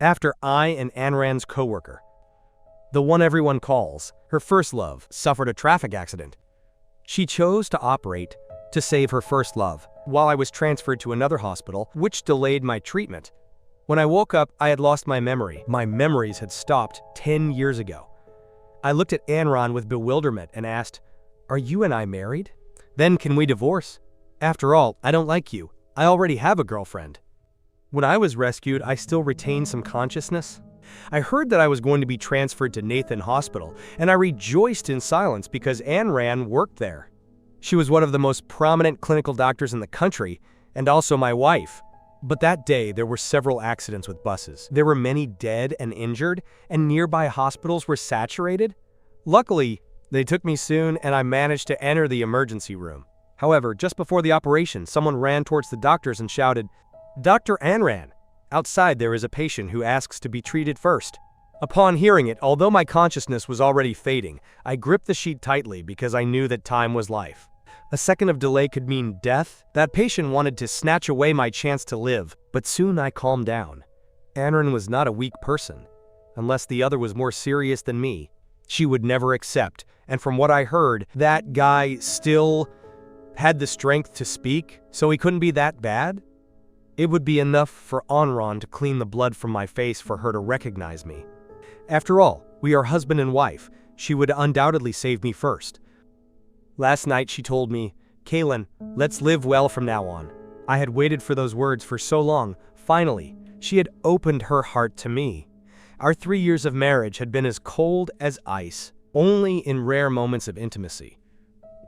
After I and Ayn Rand's coworker, the one everyone calls her first love, suffered a traffic accident. She chose to operate to save her first love, while I was transferred to another hospital, which delayed my treatment. When I woke up, I had lost my memory. My memories had stopped 10 years ago. I looked at Ayn Rand with bewilderment and asked, "Are you and I married? Then can we divorce? After all, I don't like you. I already have a girlfriend." When I was rescued, I still retained some consciousness. I heard that I was going to be transferred to Nathan Hospital, and I rejoiced in silence because Ayn Rand worked there. She was one of the most prominent clinical doctors in the country, and also my wife. But that day, there were several accidents with buses. There were many dead and injured, and nearby hospitals were saturated. Luckily, they took me soon, and I managed to enter the emergency room. However, just before the operation, someone ran towards the doctors and shouted, "Dr. Ayn Rand, outside there is a patient who asks to be treated first." Upon hearing it, although my consciousness was already fading, I gripped the sheet tightly because I knew that time was life. A second of delay could mean death. That patient wanted to snatch away my chance to live, but soon I calmed down. Ayn Rand was not a weak person. Unless the other was more serious than me, she would never accept, and from what I heard, that guy still had the strength to speak, so he couldn't be that bad? It would be enough for Ayn Rand to clean the blood from my face for her to recognize me. After all, we are husband and wife. She would undoubtedly save me first. Last night she told me, "Kaylin, let's live well from now on." I had waited for those words for so long. Finally, she had opened her heart to me. Our 3 years of marriage had been as cold as ice, only in rare moments of intimacy.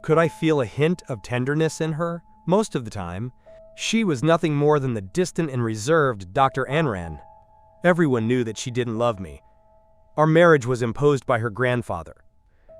Could I feel a hint of tenderness in her? Most of the time, she was nothing more than the distant and reserved Dr. Ayn Rand. Everyone knew that she didn't love me. Our marriage was imposed by her grandfather.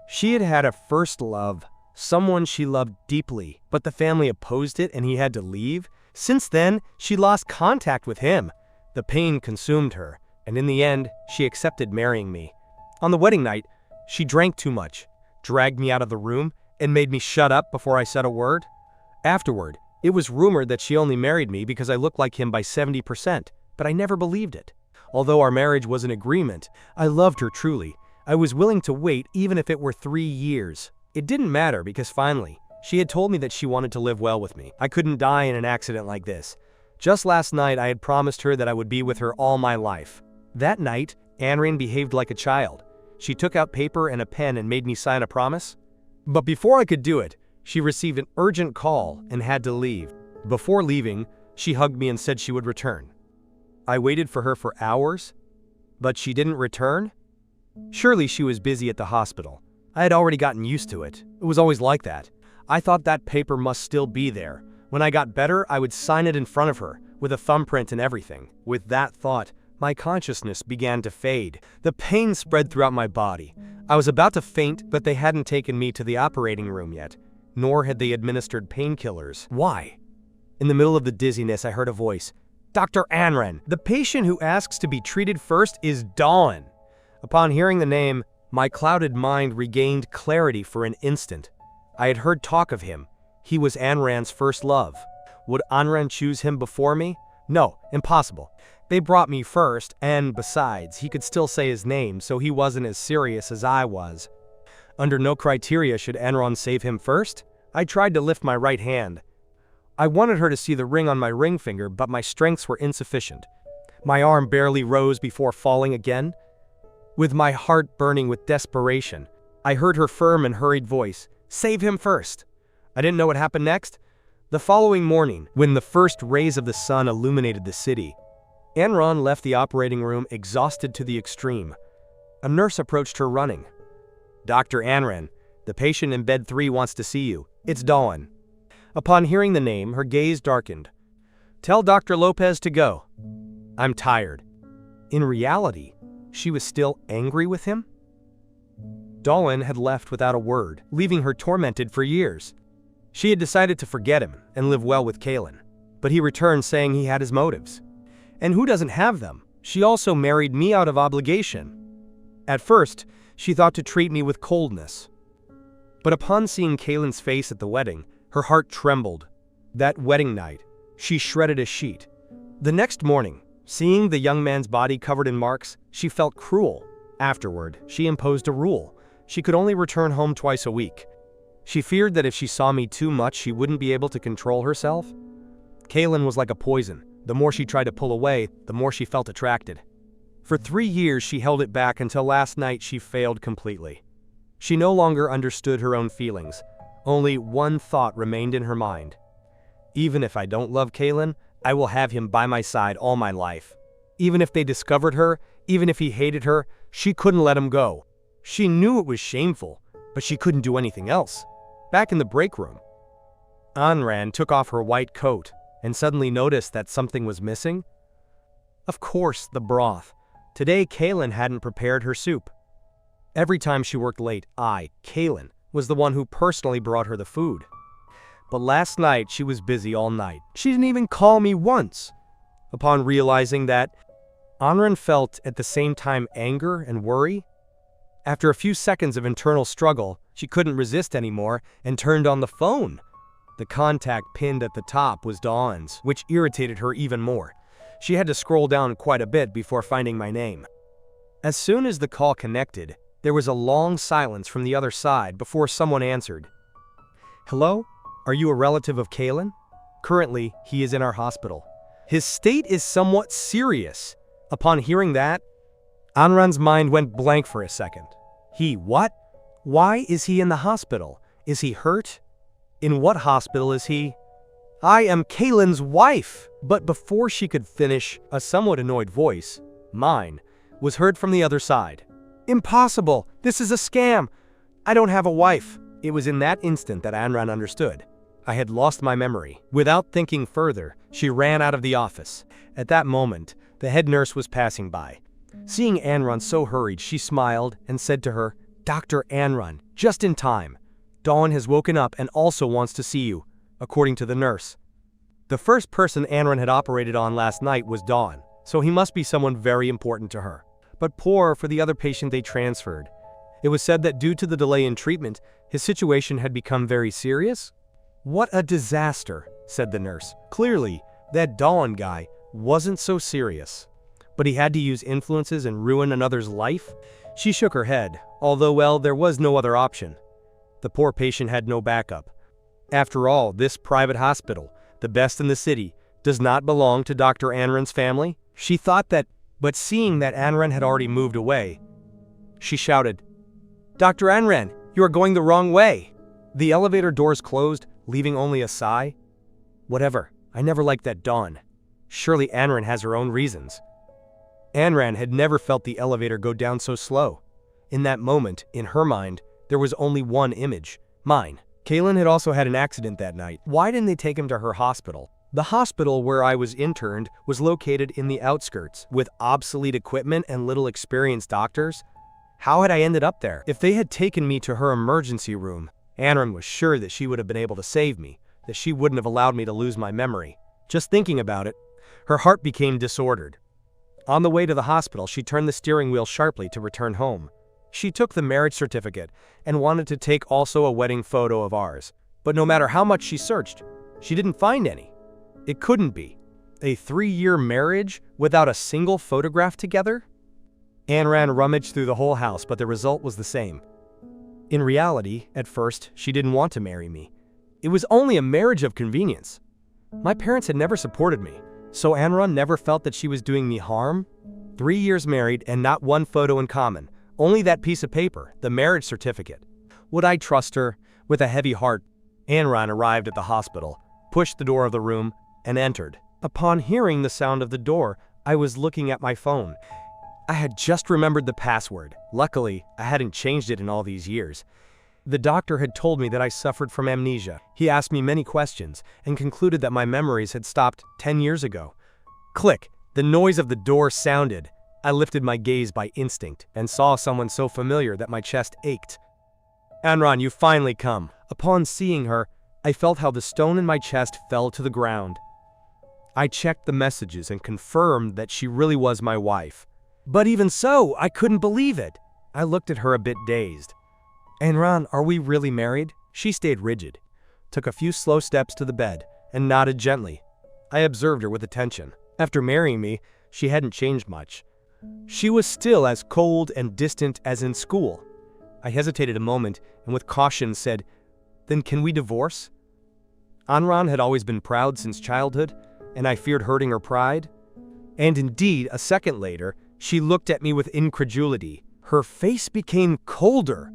She had had a first love, someone she loved deeply, but the family opposed it and he had to leave. Since then, she lost contact with him. The pain consumed her, and in the end, she accepted marrying me. On the wedding night, she drank too much, dragged me out of the room, and made me shut up before I said a word. Afterward, it was rumored that she only married me because I looked like him by 70%, but I never believed it. Although our marriage was an agreement, I loved her truly. I was willing to wait even if it were 3 years. It didn't matter because finally, she had told me that she wanted to live well with me. I couldn't die in an accident like this. Just last night, I had promised her that I would be with her all my life. That night, Ayn Rand behaved like a child. She took out paper and a pen and made me sign a promise. But before I could do it, she received an urgent call and had to leave. Before leaving, she hugged me and said she would return. I waited for her for hours, but she didn't return? Surely she was busy at the hospital. I had already gotten used to it. It was always like that. I thought that paper must still be there. When I got better, I would sign it in front of her, with a thumbprint and everything. With that thought, my consciousness began to fade. The pain spread throughout my body. I was about to faint, but they hadn't taken me to the operating room yet, nor had they administered painkillers. Why? In the middle of the dizziness, I heard a voice. "Dr. Ayn Rand, the patient who asks to be treated first is Dawn." Upon hearing the name, my clouded mind regained clarity for an instant. I had heard talk of him. He was Ayn Rand's first love. Would Ayn Rand choose him before me? No, impossible. They brought me first, and besides, he could still say his name, so he wasn't as serious as I was. Under no criteria should Ayn Rand save him first. I tried to lift my right hand. I wanted her to see the ring on my ring finger, but my strengths were insufficient. My arm barely rose before falling again. With my heart burning with desperation, I heard her firm and hurried voice, "Save him first." I didn't know what happened next. The following morning, when the first rays of the sun illuminated the city, Ayn Rand left the operating room exhausted to the extreme. A nurse approached her running. "Dr. Ayn Rand, the patient in bed 3 wants to see you. It's Dawn." Upon hearing the name, her gaze darkened. "Tell Dr. Lopez to go. I'm tired." In reality, she was still angry with him? Dawn had left without a word, leaving her tormented for years. She had decided to forget him and live well with Kaylin, but he returned saying he had his motives. And who doesn't have them? She also married me out of obligation. At first, she thought to treat me with coldness. But upon seeing Kaylin's face at the wedding, her heart trembled. That wedding night, she shredded a sheet. The next morning, Seeing the young man's body covered in marks, she felt cruel. Afterward, she imposed a rule. She could only return home twice a week. She feared that if she saw me too much, she wouldn't be able to control herself. Kaylin was like a poison. The more she tried to pull away, the more she felt attracted. For 3 years, she held it back until last night she failed completely. She no longer understood her own feelings. Only one thought remained in her mind. Even if I don't love Kaylin, I will have him by my side all my life. Even if they discovered her, even if he hated her, she couldn't let him go. She knew it was shameful, but she couldn't do anything else. Back in the break room, Anran took off her white coat and suddenly noticed that something was missing. Of course, the broth. Today, Kaylin hadn't prepared her soup. Every time she worked late, Kaylin, was the one who personally brought her the food. But last night, she was busy all night. She didn't even call me once. Upon realizing that, Anran felt at the same time anger and worry. After a few seconds of internal struggle, she couldn't resist anymore and turned on the phone. The contact pinned at the top was Dawn's, which irritated her even more. She had to scroll down quite a bit before finding my name. As soon as the call connected, there was a long silence from the other side before someone answered. Hello? Are you a relative of Kaylin? Currently, he is in our hospital. His state is somewhat serious. Upon hearing that, Anran's mind went blank for a second. What? Why is he in the hospital? Is he hurt? In what hospital is he? I am Kaylin's wife! But before she could finish, a somewhat annoyed voice, mine, was heard from the other side. Impossible! This is a scam! I don't have a wife! It was in that instant that Anran understood. I had lost my memory. Without thinking further, she ran out of the office. At that moment, the head nurse was passing by. Seeing Anran so hurried, she smiled and said to her, Dr. Anran, just in time. Dawn has woken up and also wants to see you, according to the nurse. The first person Anran had operated on last night was Dawn, so he must be someone very important to her. But poor for the other patient they transferred. It was said that due to the delay in treatment, his situation had become very serious. What a disaster, said the nurse. Clearly, that Dawn guy wasn't so serious. But he had to use influences and ruin another's life? She shook her head, although, well, there was no other option. The poor patient had no backup. After all, this private hospital, the best in the city, does not belong to Dr. Anran's family. She thought that, but seeing that Anran had already moved away, she shouted, Dr. Anran, you are going the wrong way. The elevator doors closed, leaving only a sigh. Whatever, I never liked that Dawn. Surely Anran has her own reasons. Anran had never felt the elevator go down so slow. In that moment, in her mind, there was only one image, mine. Kaylin had also had an accident that night. Why didn't they take him to her hospital? The hospital where I was interned was located in the outskirts, with obsolete equipment and little experienced doctors. How had I ended up there? If they had taken me to her emergency room, Anran was sure that she would have been able to save me, that she wouldn't have allowed me to lose my memory. Just thinking about it, her heart became disordered. On the way to the hospital, she turned the steering wheel sharply to return home. She took the marriage certificate and wanted to take also a wedding photo of ours. But no matter how much she searched, she didn't find any. It couldn't be. A 3-year marriage without a single photograph together? Anran rummaged through the whole house, but the result was the same. In reality, at first, she didn't want to marry me. It was only a marriage of convenience. My parents had never supported me, so Anran never felt that she was doing me harm. 3 years married and not one photo in common, only that piece of paper, the marriage certificate. Would I trust her? With a heavy heart, Anran arrived at the hospital, pushed the door of the room, and entered. Upon hearing the sound of the door, I was looking at my phone. I had just remembered the password. Luckily, I hadn't changed it in all these years. The doctor had told me that I suffered from amnesia. He asked me many questions and concluded that my memories had stopped 10 years ago. Click! The noise of the door sounded. I lifted my gaze by instinct and saw someone so familiar that my chest ached. Anran, you finally come. Upon seeing her, I felt how the stone in my chest fell to the ground. I checked the messages and confirmed that she really was my wife. But even so, I couldn't believe it. I looked at her a bit dazed. Anran, are we really married? She stayed rigid, took a few slow steps to the bed, and nodded gently. I observed her with attention. After marrying me, She hadn't changed much. She was still as cold and distant as in school. I hesitated a moment and with caution said, "Then can we divorce?" Anran had always been proud since childhood, and I feared hurting her pride. And indeed, a second later, she looked at me with incredulity. Her face became colder.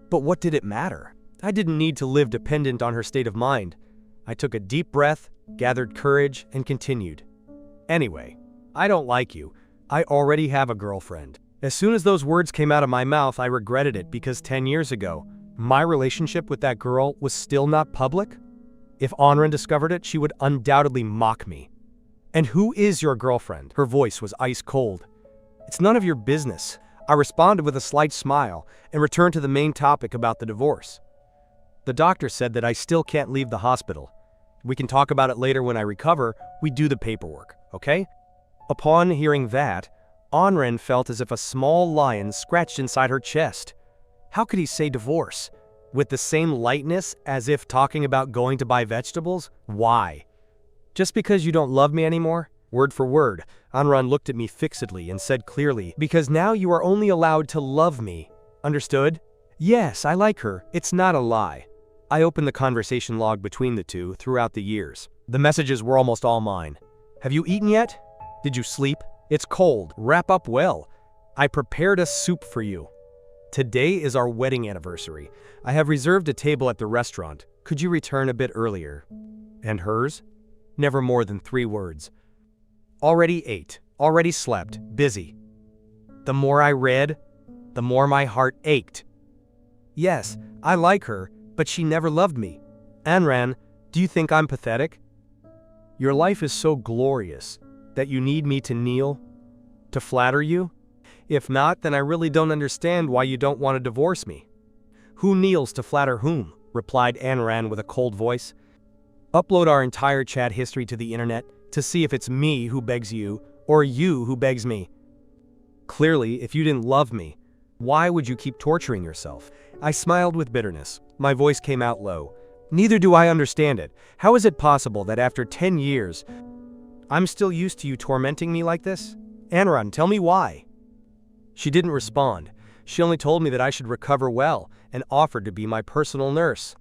But what did it matter? I didn't need to live dependent on her state of mind. I took a deep breath, gathered courage, and continued. "Anyway, I don't like you. I already have a girlfriend." As soon as those words came out of my mouth, I regretted it because 10 years ago, my relationship with that girl was still not public. If Anran discovered it, she would undoubtedly mock me. "And who is your girlfriend?" Her voice was ice cold. "It's none of your business." I responded with a slight smile and returned to the main topic about the divorce. "The doctor said that I still can't leave the hospital. We can talk about it later when I recover. We do the paperwork, okay?" Upon hearing that, Anran felt as if a small lion scratched inside her chest. How could he say divorce? With the same lightness as if talking about going to buy vegetables? Why? Just because you don't love me anymore? Word for word, Anran looked at me fixedly and said clearly, "Because now you are only allowed to love me. Understood?" "Yes, I like her. It's not a lie." I opened the conversation log between the two throughout the years. The messages were almost all mine. "Have you eaten yet? Did you sleep? It's cold. Wrap up well. I prepared a soup for you. Today is our wedding anniversary. I have reserved a table at the restaurant. Could you return a bit earlier?" And hers? Never more than 3 words. "Already ate. Already slept. Busy." The more I read, the more my heart ached. Yes, I like her, but she never loved me. Anran, do you think I'm pathetic? Your life is so glorious that you need me to kneel? To flatter you? If not, then I really don't understand why you don't want to divorce me. Who kneels to flatter whom? Replied Anran with a cold voice. Upload our entire chat history to the internet to see if it's me who begs you or you who begs me. Clearly, if you didn't love me, why would you keep torturing yourself? I smiled with bitterness. My voice came out low. Neither do I understand it. How is it possible that after 10 years, I'm still used to you tormenting me like this? Anran, tell me why. She didn't respond. She only told me that I should recover well and offered to be my personal nurse.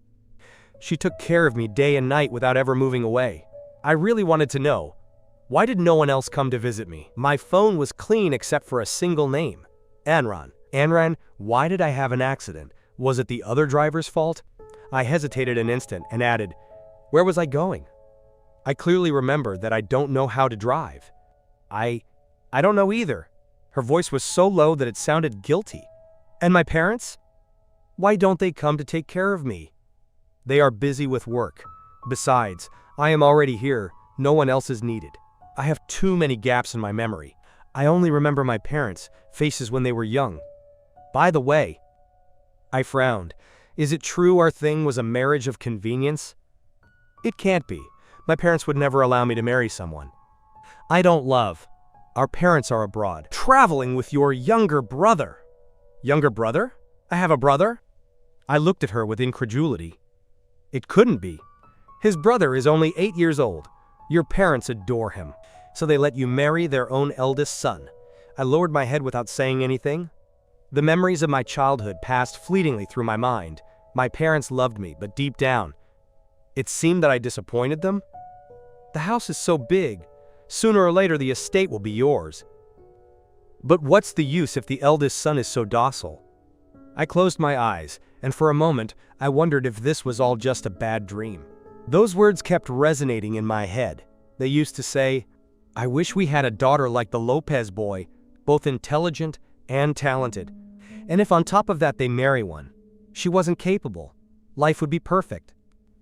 She took care of me day and night without ever moving away. I really wanted to know, why did no one else come to visit me? My phone was clean except for a single name. Anran. Anran, why did I have an accident? Was it the other driver's fault? I hesitated an instant and added, where was I going? I clearly remember that I don't know how to drive. I don't know either. Her voice was so low that it sounded guilty. And my parents? Why don't they come to take care of me? They are busy with work. Besides, I am already here. No one else is needed. I have too many gaps in my memory. I only remember my parents' faces when they were young. By the way, I frowned. Is it true our thing was a marriage of convenience? It can't be. My parents would never allow me to marry someone I don't love. Our parents are abroad, traveling with your younger brother. Younger brother? I have a brother? I looked at her with incredulity. It couldn't be. His brother is only 8 years old. Your parents adore him, so they let you marry their own eldest son. I lowered my head without saying anything. The memories of my childhood passed fleetingly through my mind. My parents loved me, but deep down, it seemed that I disappointed them. The house is so big. Sooner or later, the estate will be yours. But what's the use if the eldest son is so docile? I closed my eyes, and for a moment, I wondered if this was all just a bad dream. Those words kept resonating in my head. They used to say, I wish we had a daughter like the Lopez boy, both intelligent and talented. And if on top of that they marry one, she wasn't capable, life would be perfect.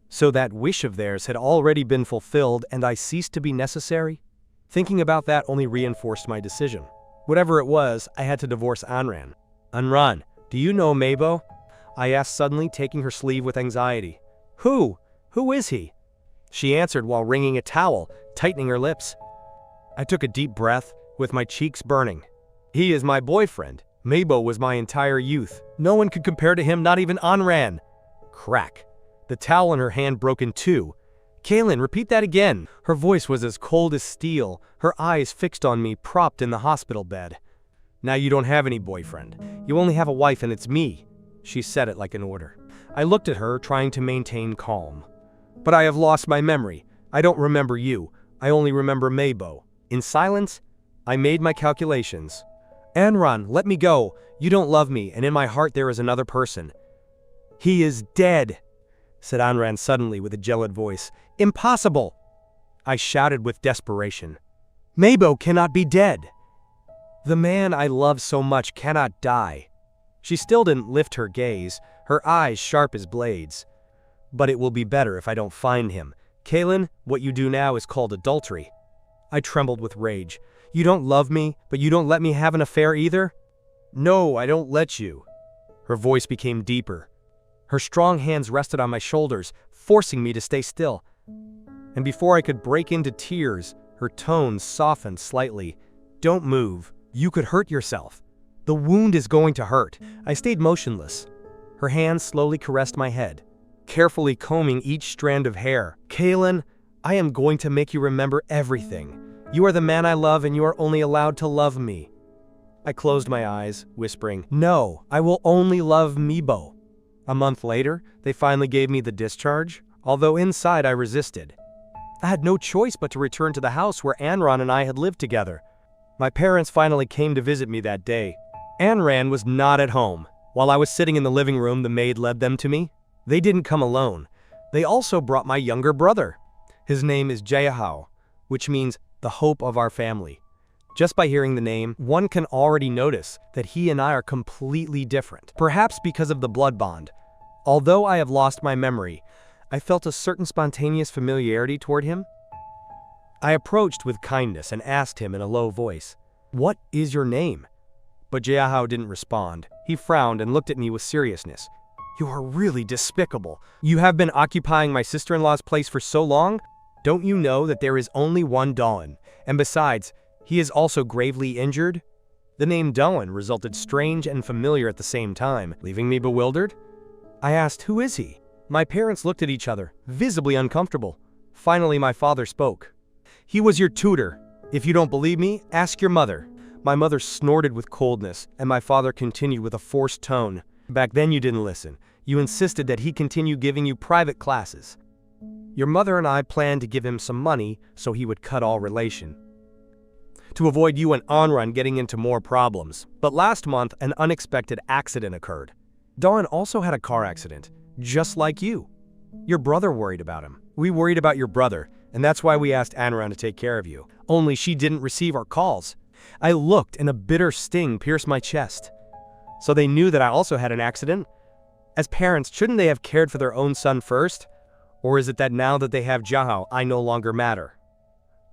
So that wish of theirs had already been fulfilled and I ceased to be necessary? Thinking about that only reinforced my decision. Whatever it was, I had to divorce Anran. Anran, do you know Mabo? I asked suddenly, taking her sleeve with anxiety. Who? Who is he? She answered while wringing a towel, tightening her lips. I took a deep breath, with my cheeks burning. He is my boyfriend. Mabo was my entire youth. No one could compare to him, not even Anran. Crack. The towel in her hand broke in two. Kaylin, repeat that again. Her voice was as cold as steel, her eyes fixed on me, propped in the hospital bed. Now you don't have any boyfriend. You only have a wife, and it's me. She said it like an order. I looked at her, trying to maintain calm. But I have lost my memory. I don't remember you. I only remember Meibo. In silence, I made my calculations. Anran, let me go. You don't love me, and in my heart there is another person. He is dead, said Anran suddenly with a gelid voice. Impossible! I shouted with desperation. Meibo cannot be dead. The man I love so much cannot die. She still didn't lift her gaze, her eyes sharp as blades. But it will be better if I don't find him. Kaylin, what you do now is called adultery. I trembled with rage. You don't love me, but you don't let me have an affair either? No, I don't let you. Her voice became deeper. Her strong hands rested on my shoulders, forcing me to stay still. And before I could break into tears, her tone softened slightly. Don't move. You could hurt yourself. The wound is going to hurt. I stayed motionless. Her hands slowly caressed my head, carefully combing each strand of hair. Kaylin, I am going to make you remember everything. You are the man I love, and you are only allowed to love me. I closed my eyes, whispering, No, I will only love Meibo. A month later, they finally gave me the discharge, although inside I resisted. I had no choice but to return to the house where Anran and I had lived together. My parents finally came to visit me that day. Anran was not at home. While I was sitting in the living room, the maid led them to me. They didn't come alone. They also brought my younger brother. His name is Jayahao, which means the hope of our family. Just by hearing the name, one can already notice that he and I are completely different, perhaps because of the blood bond. Although I have lost my memory, I felt a certain spontaneous familiarity toward him. I approached with kindness and asked him in a low voice, What is your name? But Jayahao didn't respond. He frowned and looked at me with seriousness. You are really despicable. You have been occupying my sister-in-law's place for so long? Don't you know that there is only one Dawn? And besides, he is also gravely injured? The name Dawn resulted strange and familiar at the same time, leaving me bewildered. I asked, Who is he? My parents looked at each other, visibly uncomfortable. Finally, my father spoke. He was your tutor. If you don't believe me, ask your mother. My mother snorted with coldness, and my father continued with a forced tone. Back then you didn't listen. You insisted that he continue giving you private classes. Your mother and I planned to give him some money so he would cut all relation, to avoid you and Anran getting into more problems. But last month, an unexpected accident occurred. Dawn also had a car accident, just like you. Your brother worried about him. We worried about your brother, and that's why we asked Anran to take care of you. Only she didn't receive our calls. I looked, and a bitter sting pierced my chest. So they knew that I also had an accident? As parents, shouldn't they have cared for their own son first? Or is it that now that they have Jahao, I no longer matter?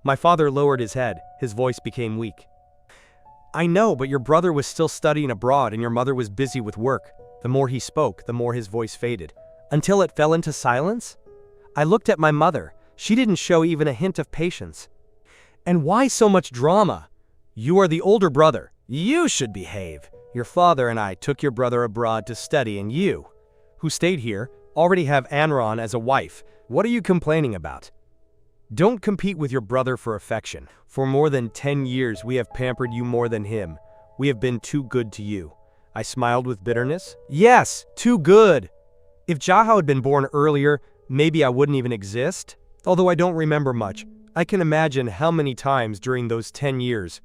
My father lowered his head. His voice became weak. I know, but your brother was still studying abroad and your mother was busy with work. The more he spoke, the more his voice faded, until it fell into silence. I looked at my mother. She didn't show even a hint of patience. And why so much drama? You are the older brother. You should behave. Your father and I took your brother abroad to study, and you, who stayed here, already have Anran as a wife. What are you complaining about? Don't compete with your brother for affection. For more than 10 years, we have pampered you more than him. We have been too good to you. I smiled with bitterness. Yes, too good. If Jahao had been born earlier, maybe I wouldn't even exist. Although I don't remember much, I can imagine how many times during those 10 years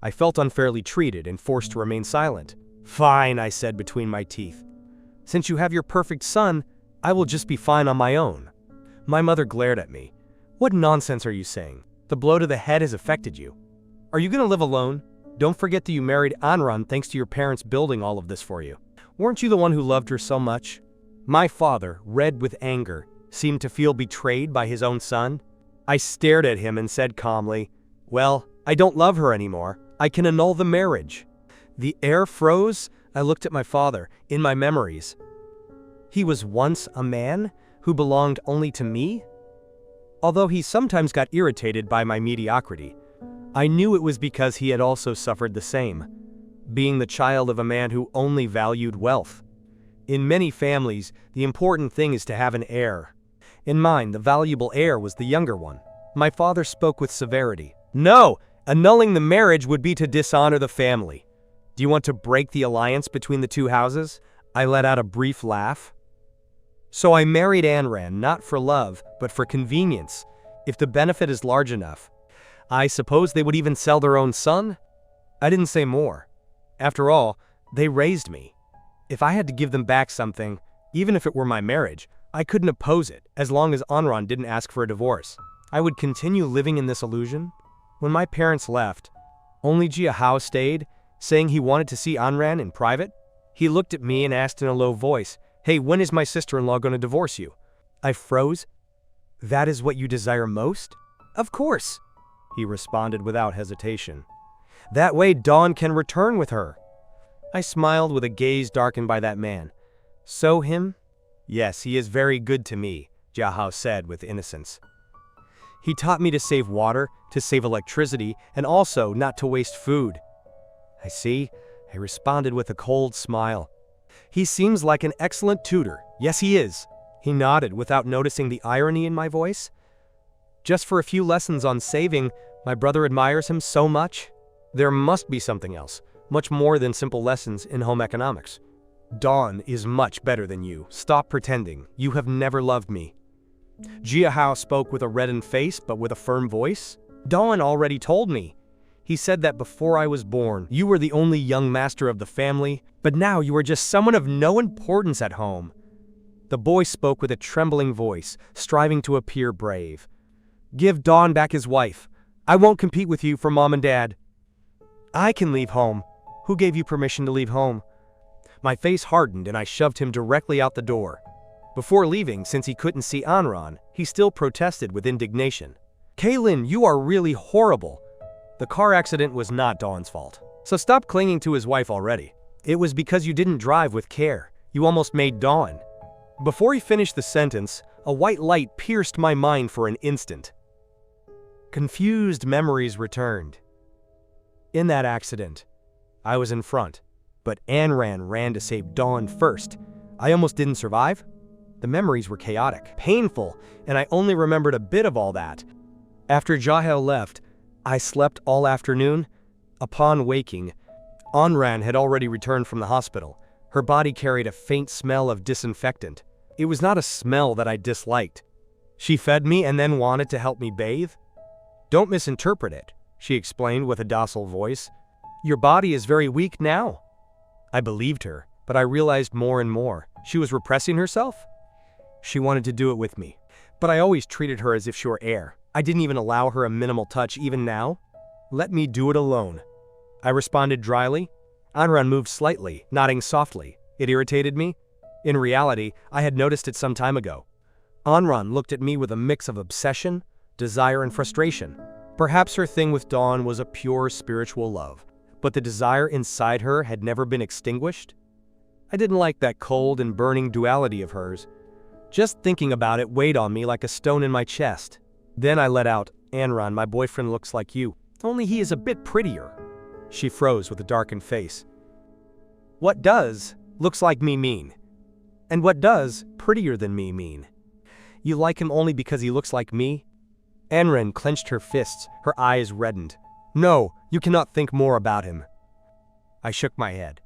I felt unfairly treated and forced to remain silent. Fine, I said between my teeth. Since you have your perfect son, I will just be fine on my own. My mother glared at me. What nonsense are you saying? The blow to the head has affected you. Are you going to live alone? Don't forget that you married Anran thanks to your parents building all of this for you. Weren't you the one who loved her so much? My father, red with anger, seemed to feel betrayed by his own son. I stared at him and said calmly, Well, I don't love her anymore. I can annul the marriage. The air froze. I looked at my father, in my memories. He was once a man who belonged only to me? Although he sometimes got irritated by my mediocrity, I knew it was because he had also suffered the same, being the child of a man who only valued wealth. In many families, the important thing is to have an heir. In mine, the valuable heir was the younger one. My father spoke with severity. No, annulling the marriage would be to dishonor the family. Do you want to break the alliance between the two houses? I let out a brief laugh. So I married Anran not for love, but for convenience. If the benefit is large enough, I suppose they would even sell their own son? I didn't say more. After all, they raised me. If I had to give them back something, even if it were my marriage, I couldn't oppose it as long as Anran didn't ask for a divorce. I would continue living in this illusion. When my parents left, only Jia Hao stayed, saying he wanted to see Anran in private. He looked at me and asked in a low voice, "Hey, when is my sister-in-law going to divorce you?" I froze. "That is what you desire most?" "Of course," he responded without hesitation. "That way Dawn can return with her." I smiled with a gaze darkened by that man. "So him?" "Yes, he is very good to me," Jia Hao said with innocence. "He taught me to save water, to save electricity, and also not to waste food." "I see," I responded with a cold smile. "He seems like an excellent tutor." "Yes, he is." He nodded without noticing the irony in my voice. "Just for a few lessons on saving, my brother admires him so much." There must be something else, much more than simple lessons in home economics. "Dawn is much better than you. Stop pretending. You have never loved me." Jia Hao spoke with a reddened face but with a firm voice. "Dawn already told me. He said that before I was born, you were the only young master of the family, but now you are just someone of no importance at home." The boy spoke with a trembling voice, striving to appear brave. "Give Dawn back his wife. I won't compete with you for mom and dad." "I can leave home." "Who gave you permission to leave home?" My face hardened and I shoved him directly out the door. Before leaving, since he couldn't see Anran, he still protested with indignation. "Kaylin, you are really horrible." The car accident was not Dawn's fault. So stop clinging to his wife already. It was because you didn't drive with care. You almost made Dawn. Before he finished the sentence, a white light pierced my mind for an instant. Confused memories returned. In that accident, I was in front, but Anran ran to save Dawn first. I almost didn't survive. The memories were chaotic, painful, and I only remembered a bit of all that. After Jia Hao left, I slept all afternoon. Upon waking, Anran had already returned from the hospital. Her body carried a faint smell of disinfectant. It was not a smell that I disliked. She fed me and then wanted to help me bathe. "Don't misinterpret it," she explained with a docile voice. "Your body is very weak now." I believed her, but I realized more and more. She was repressing herself. She wanted to do it with me, but I always treated her as if she were air. I didn't even allow her a minimal touch even now. "Let me do it alone," I responded dryly. Anran moved slightly, nodding softly. It irritated me. In reality, I had noticed it some time ago. Anran looked at me with a mix of obsession, desire, and frustration. Perhaps her thing with Dawn was a pure spiritual love, but the desire inside her had never been extinguished. I didn't like that cold and burning duality of hers. Just thinking about it weighed on me like a stone in my chest. Then I let out, "Anran, my boyfriend looks like you, only he is a bit prettier." She froze with a darkened face. "What does looks like me mean? And what does prettier than me mean? You like him only because he looks like me?" Anran clenched her fists, her eyes reddened. "No, you cannot think more about him." I shook my head.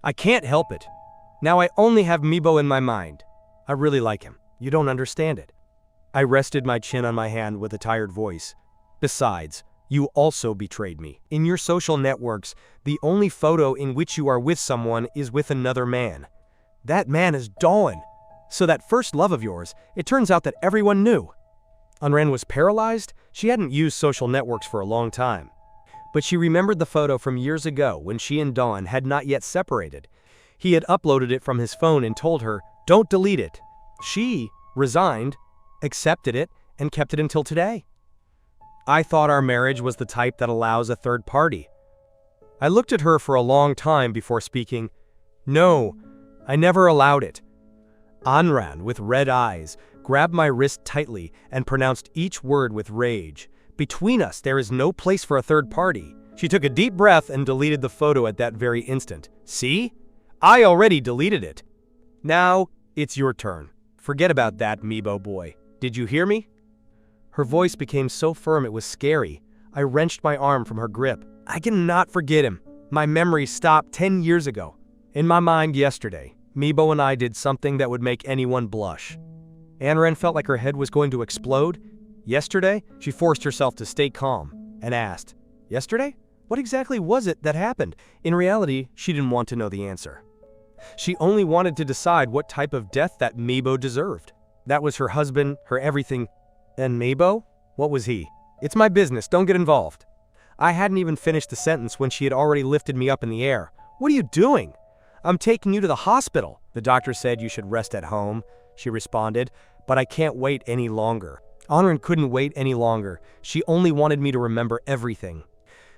"I can't help it. Now I only have Mibo in my mind. I really like him. You don't understand it." I rested my chin on my hand with a tired voice. "Besides, you also betrayed me. In your social networks, the only photo in which you are with someone is with another man. That man is Dawn. So that first love of yours, it turns out that everyone knew." Anran was paralyzed. She hadn't used social networks for a long time. But she remembered the photo from years ago when she and Dawn had not yet separated. He had uploaded it from his phone and told her, "Don't delete it." She, resigned, accepted it, and kept it until today. I thought our marriage was the type that allows a third party. I looked at her for a long time before speaking. "No, I never allowed it." Anran, with red eyes, grabbed my wrist tightly and pronounced each word with rage. "Between us, there is no place for a third party." She took a deep breath and deleted the photo at that very instant. "See? I already deleted it. Now, it's your turn. Forget about that, Mibo boy." Did you hear me?" Her voice became so firm it was scary. I wrenched my arm from her grip. I cannot forget him. My memory stopped 10 years ago. In my mind yesterday, Mibo and I did something that would make anyone blush. Anran felt like her head was going to explode. Yesterday, she forced herself to stay calm and asked, "Yesterday? What exactly was it that happened?" In reality, she didn't want to know the answer. She only wanted to decide what type of death that Mibo deserved. That was her husband, her everything. And Mibo? What was he? "It's my business, don't get involved." I hadn't even finished the sentence when she had already lifted me up in the air. "What are you doing?" "I'm taking you to the hospital. The doctor said you should rest at home," she responded, "but I can't wait any longer." Anran couldn't wait any longer. She only wanted me to remember everything.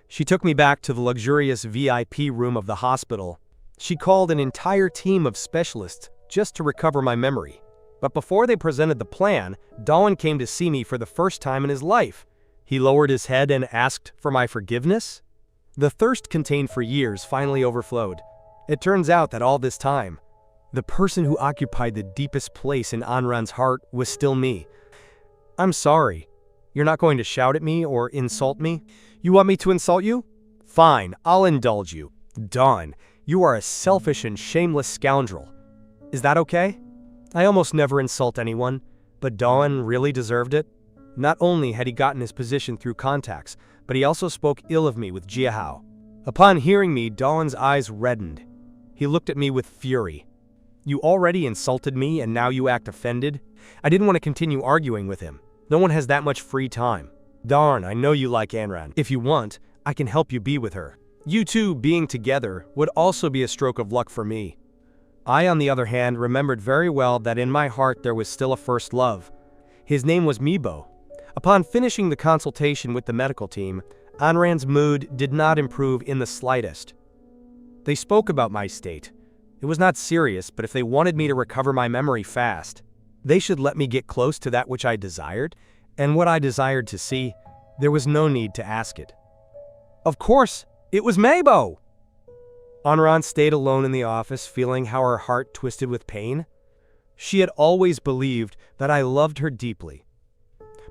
She took me back to the luxurious VIP room of the hospital. She called an entire team of specialists just to recover my memory. But before they presented the plan, Dawn came to see me for the first time in his life. He lowered his head and asked for my forgiveness. The thirst contained for years finally overflowed. It turns out that all this time, the person who occupied the deepest place in Anran's heart was still me. "I'm sorry. You're not going to shout at me or insult me? You want me to insult you? Fine, I'll indulge you. Dawn, you are a selfish and shameless scoundrel. Is that okay?" I almost never insult anyone, but Dawn really deserved it. Not only had he gotten his position through contacts, but he also spoke ill of me with Jiahao. Upon hearing me, Dawn's eyes reddened. He looked at me with fury. "You already insulted me and now you act offended?" I didn't want to continue arguing with him. No one has that much free time. "Dawn, I know you like Anran. If you want, I can help you be with her. You two being together would also be a stroke of luck for me." I, on the other hand, remembered very well that in my heart there was still a first love. His name was Mibo. Upon finishing the consultation with the medical team, Anran's mood did not improve in the slightest. They spoke about my state. It was not serious, but if they wanted me to recover my memory fast, they should let me get close to that which I desired, and what I desired to see, there was no need to ask it. Of course, it was Mibo! Anran stayed alone in the office, feeling how her heart twisted with pain. She had always believed that I loved her deeply.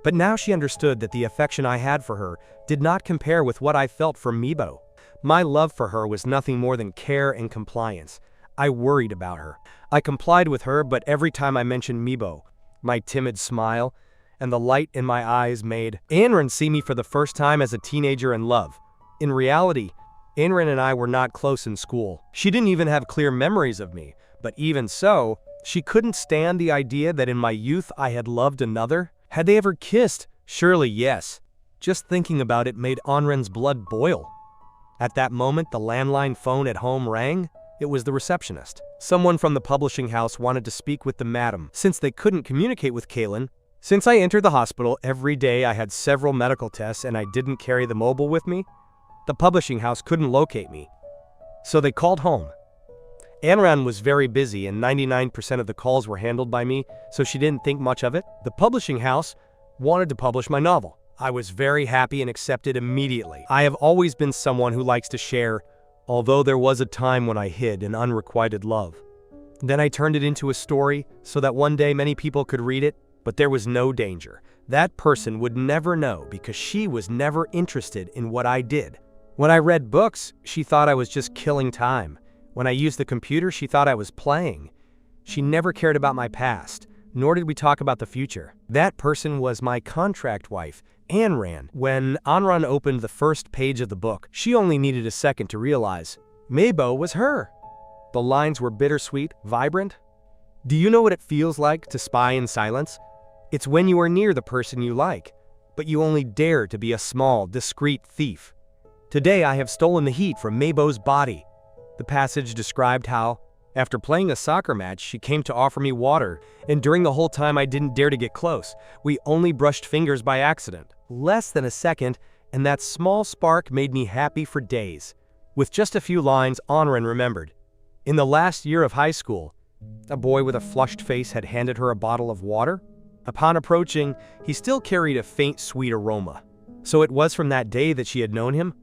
But now she understood that the affection I had for her did not compare with what I felt for Mibo. My love for her was nothing more than care and compliance. I worried about her. I complied with her, but every time I mentioned Mibo, my timid smile and the light in my eyes made Anran see me for the first time as a teenager in love. In reality, Anran and I were not close in school. She didn't even have clear memories of me, but even so, she couldn't stand the idea that in my youth I had loved another. Had they ever kissed? Surely yes. Just thinking about it made Anran's blood boil. At that moment, the landline phone at home rang. It was the receptionist. Someone from the publishing house wanted to speak with the madam, since they couldn't communicate with Kaylin. Since I entered the hospital every day, I had several medical tests and I didn't carry the mobile with me. The publishing house couldn't locate me, so they called home. Anran was very busy and 99% of the calls were handled by me, so she didn't think much of it. The publishing house wanted to publish my novel. I was very happy and accepted immediately. I have always been someone who likes to share, although there was a time when I hid an unrequited love. Then I turned it into a story so that one day many people could read it, but there was no danger. That person would never know because she was never interested in what I did. When I read books, she thought I was just killing time. When I used the computer, she thought I was playing. She never cared about my past, nor did we talk about the future. That person was my contract wife, Anran. When Anran opened the first page of the book, she only needed a second to realize Mibo was her. The lines were bittersweet, vibrant. Do you know what it feels like to spy in silence? It's when you are near the person you like, but you only dare to be a small, discreet thief. Today I have stolen the heat from Mibo's body. The passage described how, after playing a soccer match, she came to offer me water, and during the whole time I didn't dare to get close. We only brushed fingers by accident. Less than a second, and that small spark made me happy for days. With just a few lines, Anran remembered. In the last year of high school, a boy with a flushed face had handed her a bottle of water. Upon approaching, he still carried a faint sweet aroma. So it was from that day that she had known him?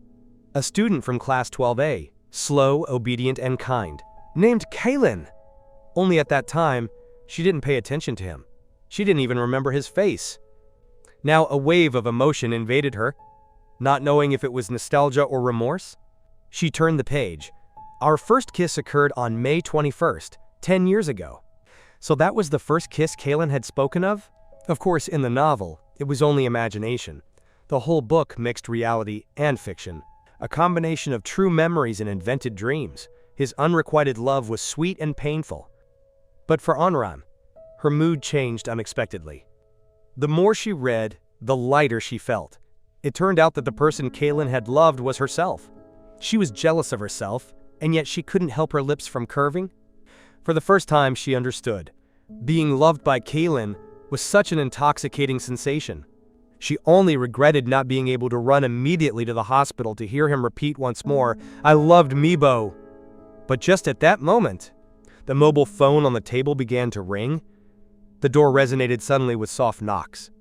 A student from class 12A, slow, obedient, and kind, named Kaylin. Only at that time, she didn't pay attention to him. She didn't even remember his face. Now a wave of emotion invaded her, not knowing if it was nostalgia or remorse. She turned the page. Our first kiss occurred on May 21st, 10 years ago. So that was the first kiss Kaylin had spoken of? Of course, in the novel, it was only imagination. The whole book mixed reality and fiction, a combination of true memories and invented dreams. His unrequited love was sweet and painful. But for Anran, her mood changed unexpectedly. The more she read, the lighter she felt. It turned out that the person Kaylin had loved was herself. She was jealous of herself, and yet she couldn't help her lips from curving. For the first time, she understood. Being loved by Kaylin was such an intoxicating sensation. She only regretted not being able to run immediately to the hospital to hear him repeat once more, "I loved Meebo." But just at that moment, the mobile phone on the table began to ring. The door resonated suddenly with soft knocks.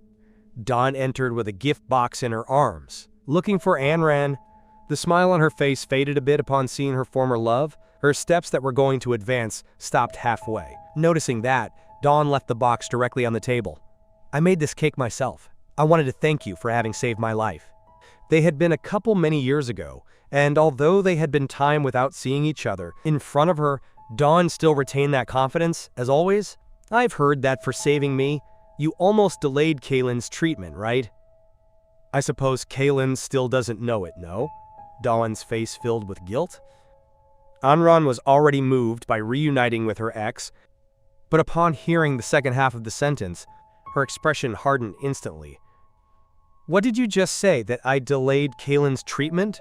Dawn entered with a gift box in her arms. Looking for Anran, the smile on her face faded a bit upon seeing her former love. Her steps that were going to advance stopped halfway. Noticing that, Dawn left the box directly on the table. "I made this cake myself. I wanted to thank you for having saved my life." They had been a couple many years ago, and although they had been time without seeing each other, in front of her, Dawn still retained that confidence, as always. "I've heard that for saving me, you almost delayed Kaylin's treatment, right?" "I suppose Kaylin still doesn't know it, no?" Dawn's face filled with guilt. Anran was already moved by reuniting with her ex, but upon hearing the second half of the sentence, her expression hardened instantly. "What did you just say, that I delayed Kaylin's treatment?"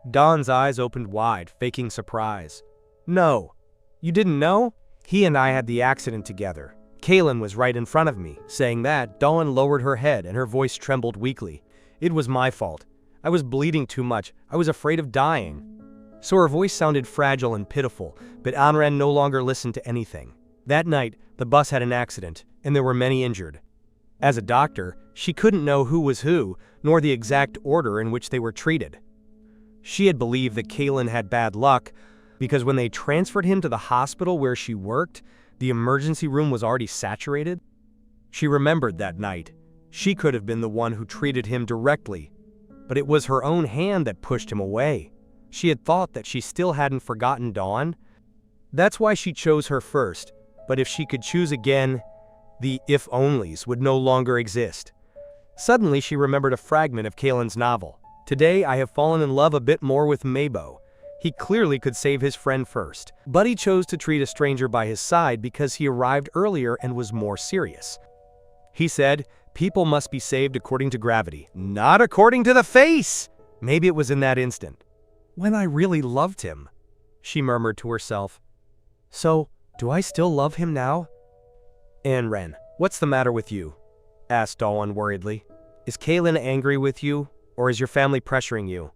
Dawn's eyes opened wide, faking surprise. "No. You didn't know? He and I had the accident together. Kaylin was right in front of me." Saying that, Dawn lowered her head and her voice trembled weakly. "It was my fault. I was bleeding too much. I was afraid of dying." So her voice sounded fragile and pitiful, but Anran no longer listened to anything. That night, the bus had an accident, and there were many injured. As a doctor, she couldn't know who was who, nor the exact order in which they were treated. She had believed that Kaylin had bad luck, because when they transferred him to the hospital where she worked, the emergency room was already saturated. She remembered that night. She could have been the one who treated him directly, but it was her own hand that pushed him away. She had thought that she still hadn't forgotten Dawn. That's why she chose her first, but if she could choose again, the if-onlys would no longer exist. Suddenly, she remembered a fragment of Kaylin's novel. "Today, I have fallen in love a bit more with Meebo. He clearly could save his friend first, but he chose to treat a stranger by his side because he arrived earlier and was more serious. He said, people must be saved according to gravity, not according to the face." Maybe it was in that instant when I really loved him, she murmured to herself. "So, do I still love him now?" "Anran, what's the matter with you?" asked Dawn worriedly. "Is Kaylin angry with you, or is your family pressuring you?"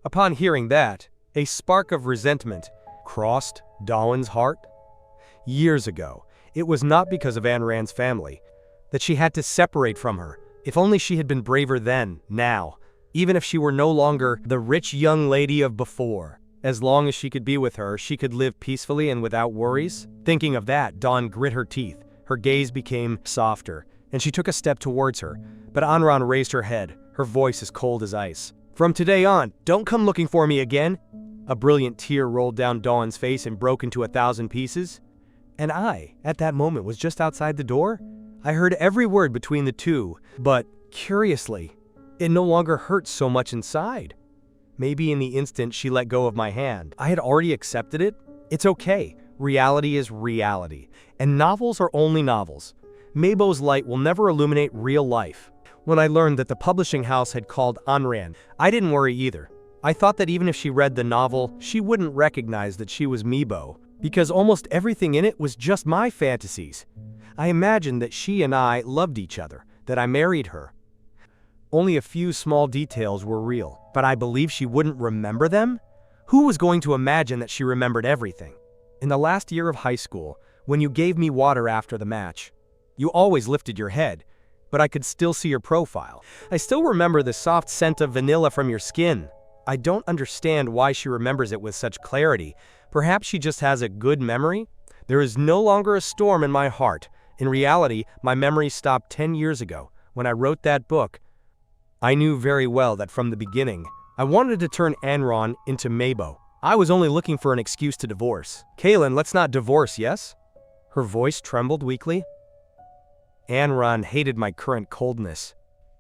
Upon hearing that, a spark of resentment crossed Dawn's heart. Years ago, it was not because of Anran's family that she had to separate from her. If only she had been braver then, now, even if she were no longer the rich young lady of before. As long as she could be with her, she could live peacefully and without worries. Thinking of that, Dawn grit her teeth. Her gaze became softer, and she took a step towards her. But Anran raised her head, her voice as cold as ice. "From today on, don't come looking for me again." A brilliant tear rolled down Dawn's face and broke into 1,000 pieces. And I, at that moment, was just outside the door. I heard every word between the two, but, curiously, it no longer hurt so much inside. Maybe in the instant she let go of my hand, I had already accepted it. It's okay. Reality is reality. And novels are only novels. Meebo's light will never illuminate real life. When I learned that the publishing house had called Anran, I didn't worry either. I thought that even if she read the novel, she wouldn't recognize that she was Meebo, because almost everything in it was just my fantasies. I imagined that she and I loved each other, that I married her. Only a few small details were real, but I believed she wouldn't remember them? Who was going to imagine that she remembered everything? In the last year of high school, when you gave me water after the match, you always lifted your head, but I could still see your profile. I still remember the soft scent of vanilla from your skin. I don't understand why she remembers it with such clarity. Perhaps she just has a good memory? There is no longer a storm in my heart, In reality, my memory stopped 10 years ago. When I wrote that book, I knew very well that from the beginning, I wanted to turn Anran into Mabo. I was only looking for an excuse to divorce. Kaylin, let's not divorce, yes? Her voice trembled weakly. Anran hated my current coldness.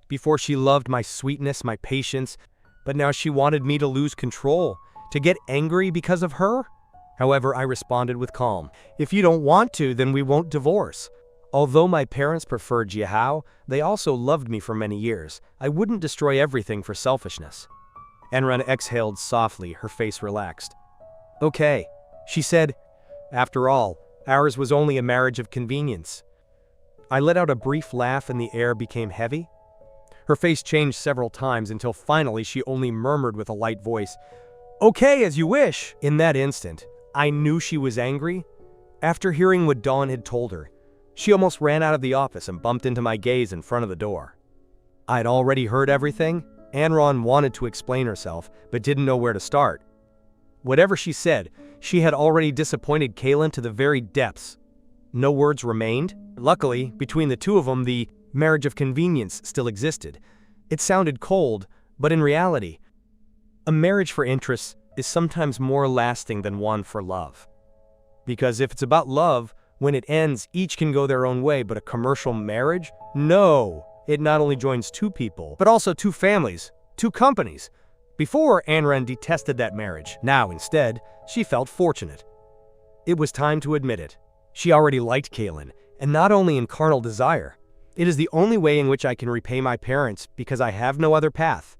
Before she loved my sweetness, my patience, but now she wanted me to lose control, to get angry because of her? However, I responded with calm. If you don't want to, then we won't divorce. Although my parents preferred Jiahao, they also loved me for many years. I wouldn't destroy everything for selfishness. Anran exhaled softly, her face relaxed. Okay, she said. After all, ours was only a marriage of convenience. I let out a brief laugh and the air became heavy. Her face changed several times until finally she only murmured with a light voice, "Okay, as you wish." In that instant, I knew she was angry. After hearing what Dawn had told her, she almost ran out of the office and bumped into my gaze in front of the door. I'd already heard everything. Anran wanted to explain herself, but didn't know where to start. Whatever she said, she had already disappointed Kaylin to the very depths. No words remained. Luckily, between the two of them, the marriage of convenience still existed. It sounded cold, but in reality, a marriage for interests is sometimes more lasting than one for love. Because if it's about love, when it ends, each can go their own way, but a commercial marriage? No! It not only joins two people, but also two families, two companies. Before, Anran detested that marriage. Now, instead, she felt fortunate. It was time to admit it. She already liked Kaylin, and not only in carnal desire. It is the only way in which I can repay my parents because I have no other path.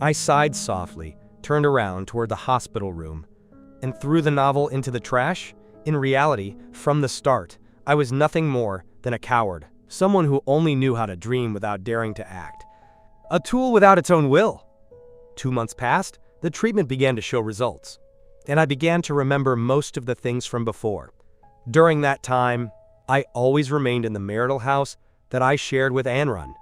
I sighed softly, turned around toward the hospital room, and threw the novel into the trash. In reality, from the start, I was nothing more than a coward. Someone who only knew how to dream without daring to act. A tool without its own will. 2 months passed, the treatment began to show results, and I began to remember most of the things from before. During that time, I always remained in the marital house that I shared with Anran.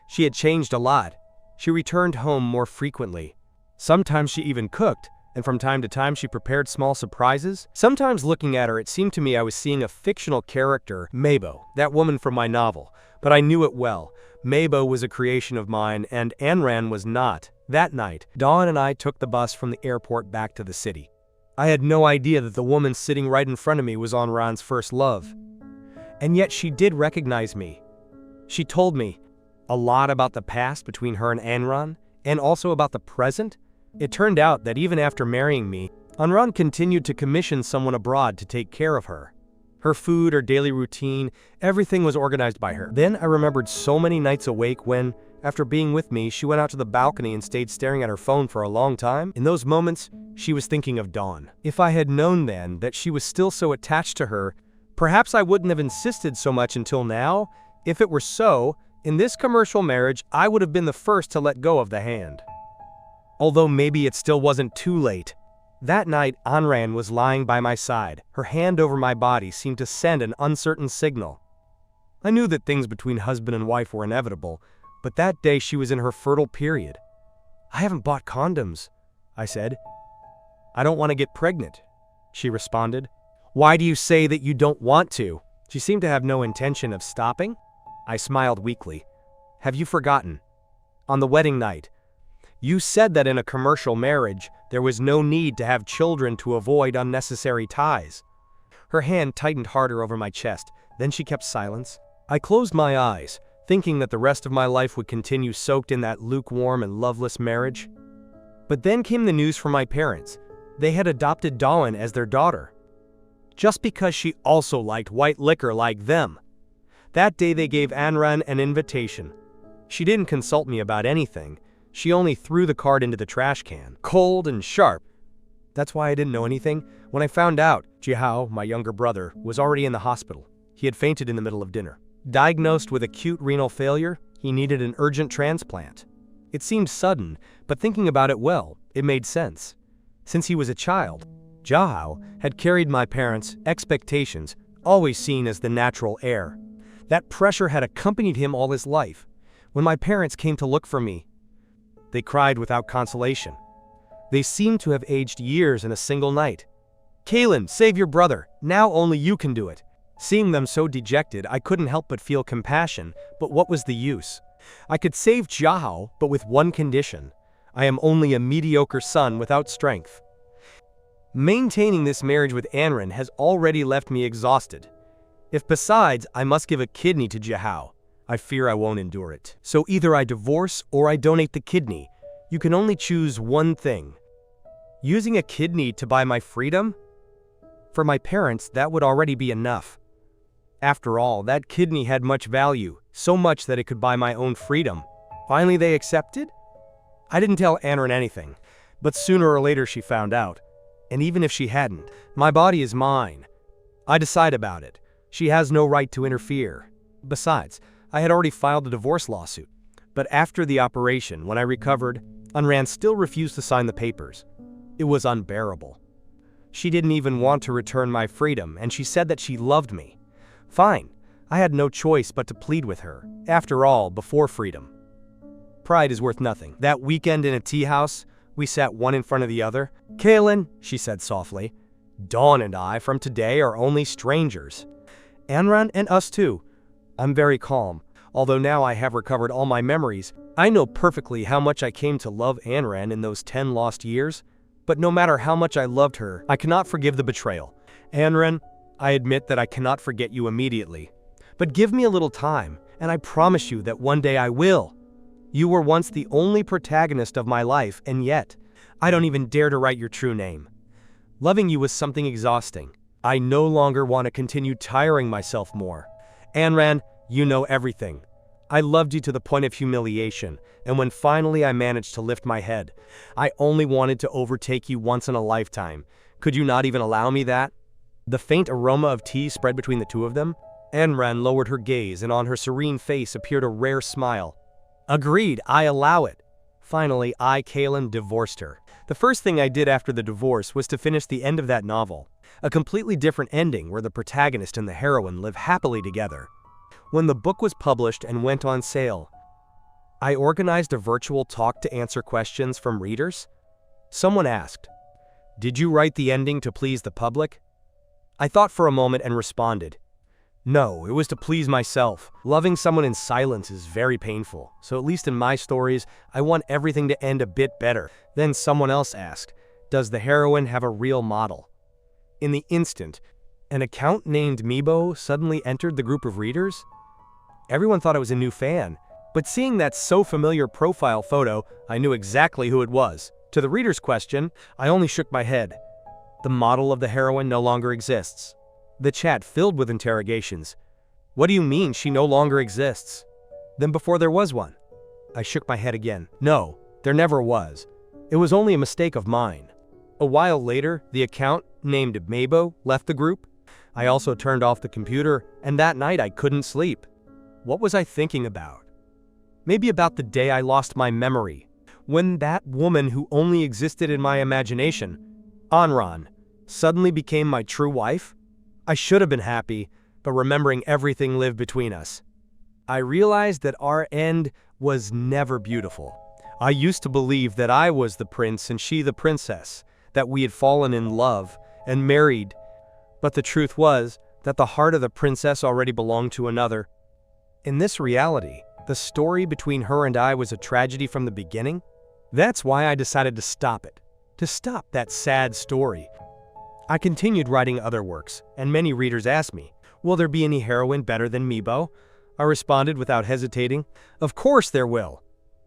She had changed a lot. She returned home more frequently. Sometimes she even cooked, and from time to time she prepared small surprises. Sometimes looking at her, it seemed to me I was seeing a fictional character, Mabo, that woman from my novel. But I knew it well. Mabo was a creation of mine, and Anran was not. That night, Dawn and I took the bus from the airport back to the city. I had no idea that the woman sitting right in front of me was Anran's first love. And yet she did recognize me. She told me a lot about the past between her and Anran, and also about the present. It turned out that even after marrying me, Anran continued to commission someone abroad to take care of her. Her food, her daily routine, everything was organized by her. Then I remembered so many nights awake when, after being with me, she went out to the balcony and stayed staring at her phone for a long time. In those moments, she was thinking of Dawn. If I had known then that she was still so attached to her, perhaps I wouldn't have insisted so much until now. If it were so, in this commercial marriage, I would have been the first to let go of the hand. Although maybe it still wasn't too late. That night, Anran was lying by my side. Her hand over my body seemed to send an uncertain signal. I knew that things between husband and wife were inevitable, but that day she was in her fertile period. "I haven't bought condoms," I said. "I don't want to get pregnant," she responded. "Why do you say that you don't want to?" She seemed to have no intention of stopping. I smiled weakly. "Have you forgotten? On the wedding night, you said that in a commercial marriage, there was no need to have children to avoid unnecessary ties." Her hand tightened harder over my chest, then she kept silence. I closed my eyes, thinking that the rest of my life would continue soaked in that lukewarm and loveless marriage. But then came the news from my parents. They had adopted Dawn as their daughter. Just because she also liked white liquor like them. That day they gave Anran an invitation. She didn't consult me about anything. She only threw the card into the trash can, cold and sharp. That's why I didn't know anything. When I found out, Jiahao, my younger brother, was already in the hospital. He had fainted in the middle of dinner. Diagnosed with acute renal failure, he needed an urgent transplant. It seemed sudden, but thinking about it well, it made sense. Since he was a child, Jiahao had carried my parents' expectations, always seen as the natural heir. That pressure had accompanied him all his life. When my parents came to look for me, they cried without consolation. They seemed to have aged years in a single night. "Kaylin, save your brother. Now only you can do it." Seeing them so dejected, I couldn't help but feel compassion, but what was the use? I could save Jiahao, but with one condition. I am only a mediocre son without strength. Maintaining this marriage with Anren has already left me exhausted. If besides, I must give a kidney to Jiahao, I fear I won't endure it. So either I divorce or I donate the kidney. You can only choose one thing. Using a kidney to buy my freedom? For my parents, that would already be enough. After all, that kidney had much value, so much that it could buy my own freedom. Finally, they accepted? I didn't tell Anren anything, but sooner or later she found out. And even if she hadn't, my body is mine. I decide about it. She has no right to interfere. Besides, I had already filed a divorce lawsuit. But after the operation, when I recovered, Anren still refused to sign the papers. It was unbearable. She didn't even want to return my freedom, and she said that she loved me. Fine, I had no choice but to plead with her. After all, before freedom. Pride is worth nothing. That weekend in a tea house, we sat one in front of the other. "Kaylin," she said softly, "Dawn and I from today are only strangers. Anren and us too." I'm very calm. Although now I have recovered all my memories, I know perfectly how much I came to love Anren in those 10 lost years. But no matter how much I loved her, I cannot forgive the betrayal. Anren, I admit that I cannot forget you immediately. But give me a little time, and I promise you that one day I will. You were once the only protagonist of my life, and yet, I don't even dare to write your true name. Loving you was something exhausting. I no longer want to continue tiring myself more. Anren, you know everything. I loved you to the point of humiliation, and when finally I managed to lift my head, I only wanted to overtake you once in a lifetime. Could you not even allow me that? The faint aroma of tea spread between the two of them. Anren lowered her gaze, and on her serene face appeared a rare smile. Agreed, I allow it. Finally, I, Kaylin, divorced her. The first thing I did after the divorce was to finish the end of that novel, a completely different ending where the protagonist and the heroine live happily together. When the book was published and went on sale, I organized a virtual talk to answer questions from readers. Someone asked, "Did you write the ending to please the public?" I thought for a moment and responded, "No, it was to please myself. Loving someone in silence is very painful, so at least in my stories, I want everything to end a bit better." Then someone else asked, "Does the heroine have a real model?" In the instant, an account named Mibo suddenly entered the group of readers. Everyone thought it was a new fan, but seeing that so familiar profile photo, I knew exactly who it was. To the reader's question, I only shook my head. The model of the heroine no longer exists. The chat filled with interrogations. What do you mean she no longer exists? Then before there was one. I shook my head again. No, there never was. It was only a mistake of mine. A while later, the account, named Mabo, left the group. I also turned off the computer, and that night I couldn't sleep. What was I thinking about? Maybe about the day I lost my memory, when that woman who only existed in my imagination, Anren, suddenly became my true wife? I should have been happy, but remembering everything lived between us, I realized that our end was never beautiful. I used to believe that I was the prince and she the princess, that we had fallen in love and married, but the truth was that the heart of the princess already belonged to another. In this reality, the story between her and I was a tragedy from the beginning. That's why I decided to stop it, to stop that sad story. I continued writing other works, and many readers asked me, "Will there be any heroine better than Mibo?" I responded without hesitating, "Of course there will.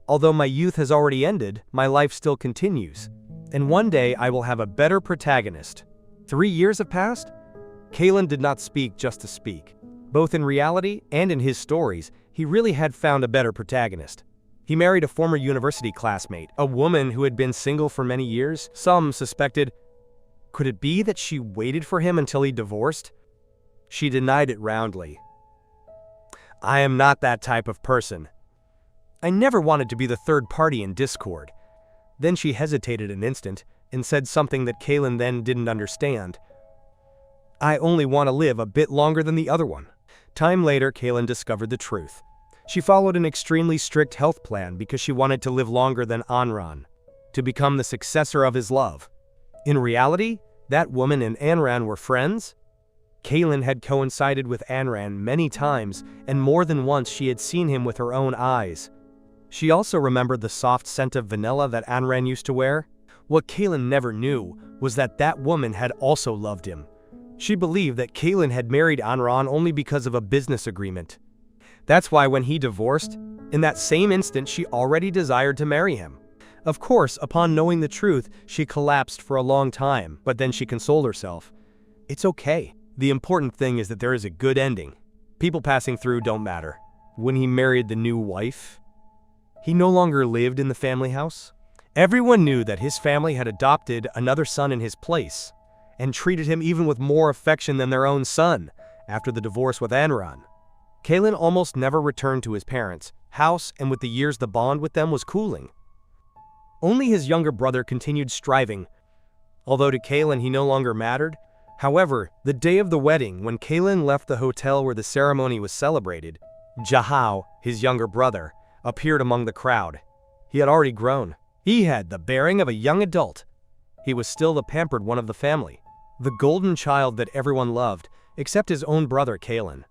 Although my youth has already ended, my life still continues. And one day I will have a better protagonist." 3 years have passed? Kaylin did not speak just to speak. Both in reality and in his stories, he really had found a better protagonist. He married a former university classmate, a woman who had been single for many years. Some suspected, could it be that she waited for him until he divorced? She denied it roundly. I am not that type of person. I never wanted to be the third party in discord. Then she hesitated an instant and said something that Kaylin then didn't understand. I only want to live a bit longer than the other one. Time later, Kaylin discovered the truth. She followed an extremely strict health plan because she wanted to live longer than Anren, to become the successor of his love. In reality, that woman and Anren were friends. Kaylin had coincided with Anran many times, and more than once she had seen him with her own eyes. She also remembered the soft scent of vanilla that Anran used to wear. What Kaylin never knew was that that woman had also loved him. She believed that Kaylin had married Anran only because of a business agreement. That's why when he divorced, in that same instant she already desired to marry him. Of course, upon knowing the truth, she collapsed for a long time, but then she consoled herself. It's okay. The important thing is that there is a good ending. People passing through don't matter. When he married the new wife, he no longer lived in the family house. Everyone knew that his family had adopted another son in his place, and treated him even with more affection than their own son after the divorce with Anran. Kaylin almost never returned to his parents' house, and with the years the bond with them was cooling. Only his younger brother continued striving, although to Kaylin he no longer mattered. However, the day of the wedding, when Kaylin left the hotel where the ceremony was celebrated, Jahao, his younger brother, appeared among the crowd. He had already grown. He had the bearing of a young adult. He was still the pampered one of the family, the golden child that everyone loved, except his own brother Kaylin.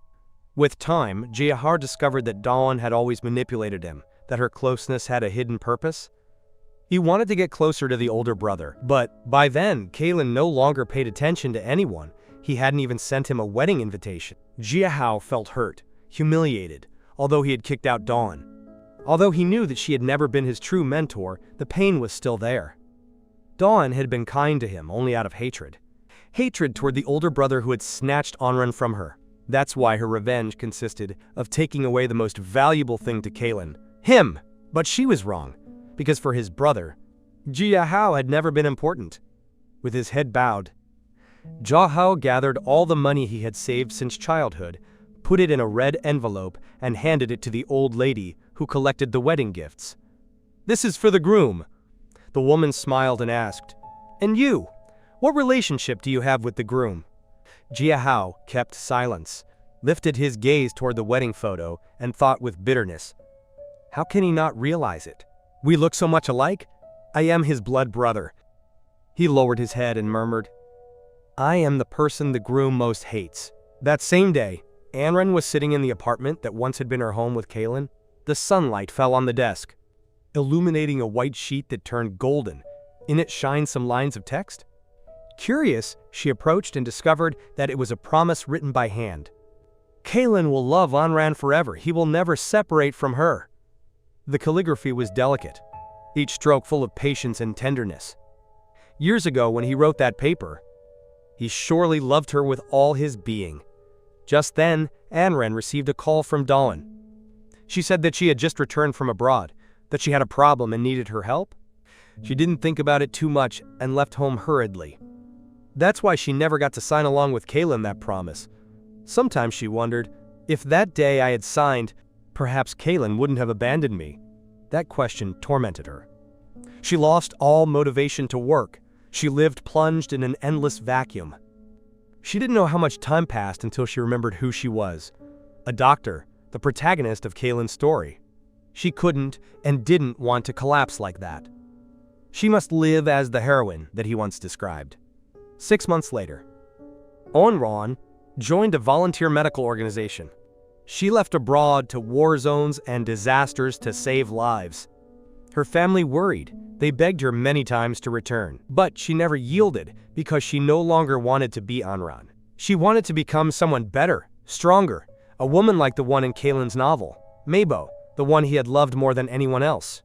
With time, Jahao discovered that Dawn had always manipulated him, that her closeness had a hidden purpose. He wanted to get closer to the older brother, but by then, Kaylin no longer paid attention to anyone. He hadn't even sent him a wedding invitation. Jahao felt hurt, humiliated, although he had kicked out Dawn. Although he knew that she had never been his true mentor, the pain was still there. Dawn had been kind to him only out of hatred. Hatred toward the older brother who had snatched Anran from her. That's why her revenge consisted of taking away the most valuable thing to Kaylin, him. But she was wrong, because for his brother, Jahao had never been important. With his head bowed, Jahao gathered all the money he had saved since childhood, put it in a red envelope, and handed it to the old lady who collected the wedding gifts. "This is for the groom." The woman smiled and asked, "And you? What relationship do you have with the groom?" Jahao kept silence, lifted his gaze toward the wedding photo, and thought with bitterness, "How can he not realize it? We look so much alike. I am his blood brother." He lowered his head and murmured, "I am the person the groom most hates." That same day, Anran was sitting in the apartment that once had been her home with Kaylin. The sunlight fell on the desk, illuminating a white sheet that turned golden. In it shined some lines of text. Curious, she approached and discovered that it was a promise written by hand. "Kaylin will love Anran forever. He will never separate from her." The calligraphy was delicate, each stroke full of patience and tenderness. Years ago, when he wrote that paper, he surely loved her with all his being. Just then, Anran received a call from Dawn. She said that she had just returned from abroad, that she had a problem and needed her help. She didn't think about it too much and left home hurriedly. That's why she never got to sign along with Kaylin that promise. Sometimes she wondered, if that day I had signed, perhaps Kaylin wouldn't have abandoned me. That question tormented her. She lost all motivation to work. She lived plunged in an endless vacuum. She didn't know how much time passed until she remembered who she was. A doctor, the protagonist of Kaylin's story. She couldn't and didn't want to collapse like that. She must live as the heroine that he once described. 6 months later, Anran joined a volunteer medical organization. She left abroad to war zones and disasters to save lives. Her family worried. They begged her many times to return, but she never yielded because she no longer wanted to be Anran. She wanted to become someone better, stronger, a woman like the one in Kaylin's novel, Mabo, the one he had loved more than anyone else.